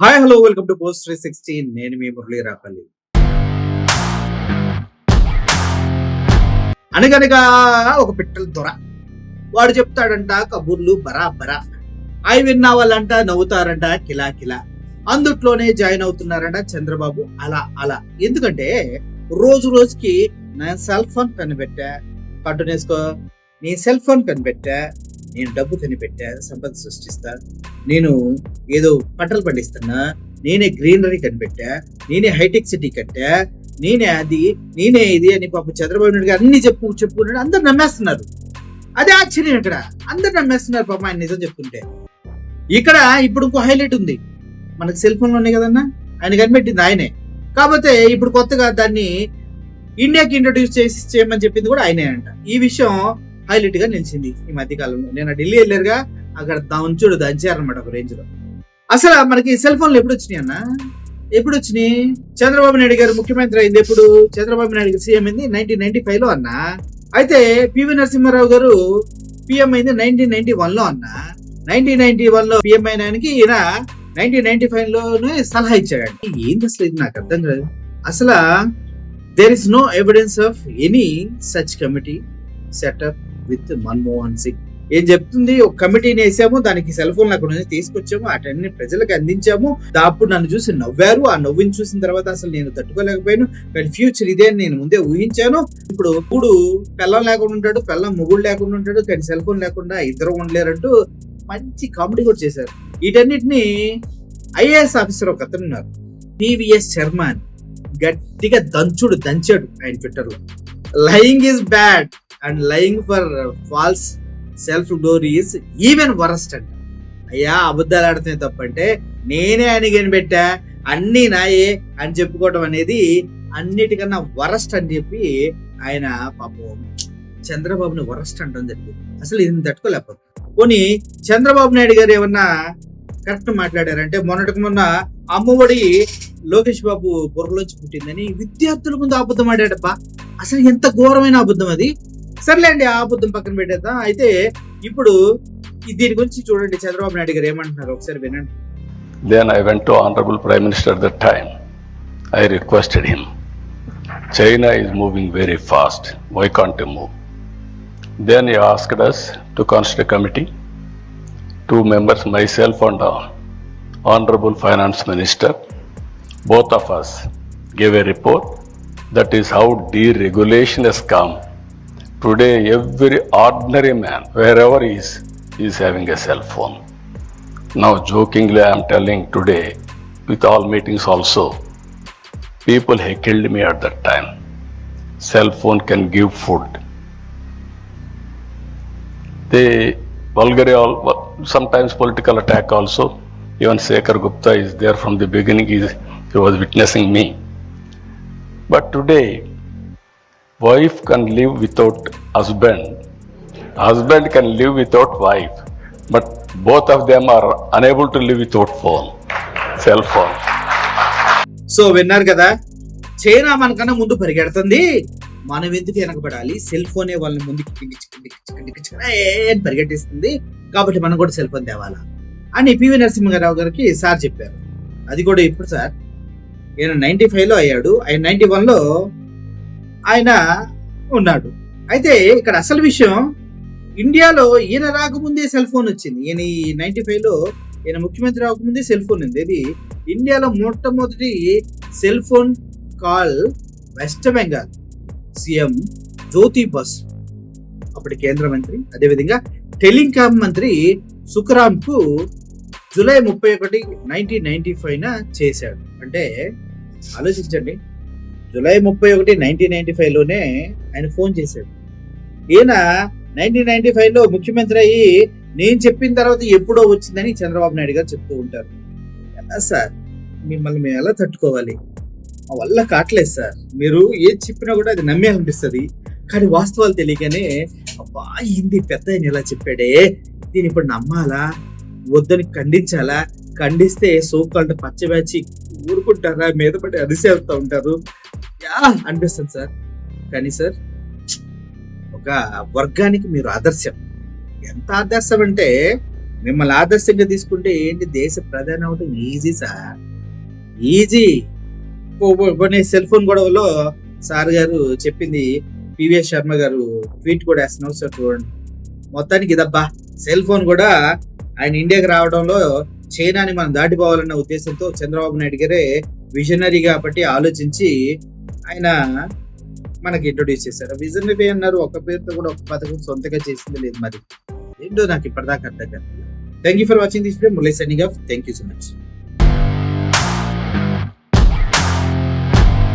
Hi hello welcome to post 360. నేను మీ మురళీ రాపల్లి. అనగనగా ఒక పిట్టల దొర వాడు చెప్తాడంట కబుర్లు బరాబరా. అవి విన్న వాళ్ళంట నవ్వుతారంట కిలా కిలా. అందుట్లోనే జాయిన్ అవుతున్నారంట చంద్రబాబు అలా అలా. ఎందుకంటే రోజు రోజుకి నా సెల్ ఫోన్ కనిపెట్టా, కంటిన్యూస్కో నీ సెల్ ఫోన్ కనిపెట్టా, నేను డబ్బు కనిపెట్టా, సంపద సృష్టిస్తా, నేను ఏదో పంటలు పండిస్తున్నా, నేనే గ్రీనరీ కనిపెట్టా, నేనే హైటెక్ సిటీ కట్టా, నేనే అది, నేనే ఇది అని పాపం చంద్రబాబు నాయుడు గారు అన్ని చెప్పుకున్నాడు. అందరు నమ్మేస్తున్నారు. అదే ఆశ్చర్యం. ఇక్కడ అందరు నమ్మేస్తున్నారు పాపం ఆయన నిజం చెప్తుంటే. ఇక్కడ ఇప్పుడు ఇంకో హైలైట్ ఉంది. మనకు సెల్ ఫోన్లు ఉన్నాయి కదన్నా, ఆయన కనిపెట్టింది ఆయనే. కాకపోతే ఇప్పుడు కొత్తగా దాన్ని ఇండియాకి ఇంట్రొడ్యూస్ చేయమని చెప్పింది కూడా ఆయనే అంట. ఈ విషయం హైలైట్ గా నిలిచింది ఈ మధ్య కాలంలో. నేను ఢిల్లీ వెళ్ళారుగా, అక్కడ దంచుడు దంచారనమాట ఒక రేంజ్ లో. అసలు మనకి సెల్ ఫోన్లు ఎప్పుడు వచ్చినాయి అన్న? ఎప్పుడు వచ్చినాయి? చంద్రబాబు నాయుడు గారు ముఖ్యమంత్రి అయింది ఎప్పుడు? చంద్రబాబు నాయుడు గారు సీఎం అయింది 1995 లో అన్న. అయితే పివి నరసింహారావు గారు పిఎం అయింది 1991 లో అన్న. 1991 లో పిఎం అయిన ఆయనకి ఈయన 1995 లోనే సలహా ఇచ్చాడు. ఏంది అసలు ఇది నాకు అర్థం కాదు. అసలు there is no evidence of any such committee setup with Manmohan Singh. ఏం చెప్తుంది? ఒక కమిటీని వేసాము, దానికి సెల్ ఫోన్ అక్కడ నుంచి తీసుకొచ్చాము, అటన్ని ప్రజలకు అందించాము. అప్పుడు నన్ను చూసి నవ్వారు. ఆ నవ్వుని చూసిన తర్వాత అసలు నేను తట్టుకోలేకపోయాను. కానీ ఫ్యూచర్ ఇదే అని నేను ముందే ఊహించాను. ఇప్పుడు మూడు పెళ్ళం లేకుండా ఉంటాడు, పెళ్ళం మొగుడు లేకుండా ఉంటాడు, కానీ సెల్ ఫోన్ లేకుండా ఇద్దరు ఉండలేరంటూ మంచి కామెడీ కూడా చేశారు. వీటన్నిటిని ఐఏఎస్ ఆఫీసర్ ఒక అతను ఉన్నారు, పివిఎస్ శర్మ అని, గట్టిగా దంచాడు ఆయన ట్విట్టర్ లో. Lying is bad and lying for false self glory is even worst అంట. అయ్యా, అబద్ధాలు ఆడితే తప్పంటే నేనే అని కనిపెట్టా, అన్ని నాయే అని చెప్పుకోవడం అనేది అన్నిటికన్నా వరస్ట్ అని చెప్పి ఆయన పాపం చంద్రబాబుని వరస్ట్ అంటాం జరిగింది. అసలు ఇది తట్టుకోలేకపోతే. పోనీ చంద్రబాబు నాయుడు గారు ఏమన్నా కరెక్ట్ మాట్లాడారంటే, మొన్నటికి మొన్న అమ్మఒడి లోకేష్ బాబు బుర్రలోంచి పుట్టిందని విద్యార్థుల ముందు అబద్ధం ఆడాడబ్బా. అసలు ఎంత ఘోరమైన అబద్ధం అది. సర్లేండి, ఆ అబద్ధం పక్కన పెట్టేద్దాం. అయితే ఇప్పుడు దీని గురించి చూడండి చంద్రబాబు నాయుడు గారు ఏమంటున్నారు, ఒకసారి వినండి. Then I went to Honorable Prime Minister at that time. I requested him, China is moving very fast. Why can't you move? Then he asked us to constitute a committee. 2 members, myself and Honorable Finance Minister, both of us gave a report. That is how deregulation has come. Today, every ordinary man, wherever he is having a cell phone. Now, jokingly, I am telling today, with all meetings also, people heckled me at that time. Cell phone can give food. They vulgarly, sometimes political attack also. Even Shekhar Gupta is there from the beginning. He was witnessing me. But today, wife can live without husband. Husband can live without wife. But both of them are unable to live without phone, cell phone. So విన్నారు కదా, China మనకన్నా ముందు పరిగెడుతుంది, మనం ఎందుకు వెనకబడాలి? Cell ఫోనే వాళ్ళని ముందుకి పరిగెట్టిస్తుంది, కాబట్టి మనం కూడా సెల్ ఫోన్ తేవాలా అని పివి నరసింహారావు గారికి సార్ చెప్పారు. అది కూడా ఇప్పుడు సార్, ఈయన 95 లో అయ్యాడు, ఆయన 91 లో ఆయన ఉన్నాడు. అయితే ఇక్కడ అసలు విషయం, ఇండియాలో ఈయన రాకముందే సెల్ ఫోన్ వచ్చింది. ఈయన 95 లో ఈయన ముఖ్యమంత్రి రాకముందే సెల్ ఫోన్ ఉంది. ఇది ఇండియాలో మొట్టమొదటి cell phone call West Bengal CM Jyoti Basu, అప్పటి కేంద్ర మంత్రి, అదేవిధంగా టెలికాం మంత్రి సుఖరామ్ కు జూలై 31, 1995 చేశాడు. అంటే ఆలోచించండి, జూలై 31, 1995 లోనే ఆయన ఫోన్ చేశాడు. ఈయన 1995 లో ముఖ్యమంత్రి అయ్యి నేను చెప్పిన తర్వాత ఎప్పుడో వచ్చిందని చంద్రబాబు నాయుడు గారు చెప్తూ ఉంటారు. ఎలా సార్, మిమ్మల్ని మేము ఎలా తట్టుకోవాలి? మా వల్ల కావట్లేదు సార్. మీరు ఏది చెప్పినా కూడా అది నమ్మే అనిపిస్తుంది, కానీ వాస్తవాలు తెలియగానే అబ్బా ఇంది పెద్ద ఆయన ఇలా చెప్పాడే, దీన్ని ఇప్పుడు నమ్మాలా వద్దని ఖండించాలా? ఖండిస్తే సోకాల్డ్ పచ్చబేచి ఊరుకుంటారా? మీద పడి అరిసేస్తూ ఉంటారు అనిపిస్తుంది సార్. కానీ సార్, ఒక వర్గానికి మీరు ఆదర్శం. ఎంత ఆదర్శం అంటే మిమ్మల్ని ఆదర్శంగా తీసుకుంటే ఏంటి దేశ ప్రధాని అవడం ఈజీ సార్, ఈజీ. కొన్ని సెల్ ఫోన్ గొడవలో సార్ గారు చెప్పింది పివిఎస్ శర్మ గారు ట్వీట్ కూడా వేస్తున్నారు సార్, చూడండి. మొత్తానికి ఇదబ్బా, సెల్ ఫోన్ కూడా ఆయన ఇండియాకి రావడంలో చైనాని మనం దాటిపోవాలన్న ఉద్దేశంతో చంద్రబాబు నాయుడు గారే విజనరీ కాబట్టి ఆలోచించి ఆయన మనకి ఇంట్రొడ్యూస్ చేశారు. విజనరీ అన్నారు, ఒక పేరుతో కూడా ఒక పథకం సొంతగా చేసింది లేదు, మరి ఏంటో నాకు ఇప్పటిదాకా అర్థం కాదు. Thank you for watching this video. Murali signing off. Thank you so much.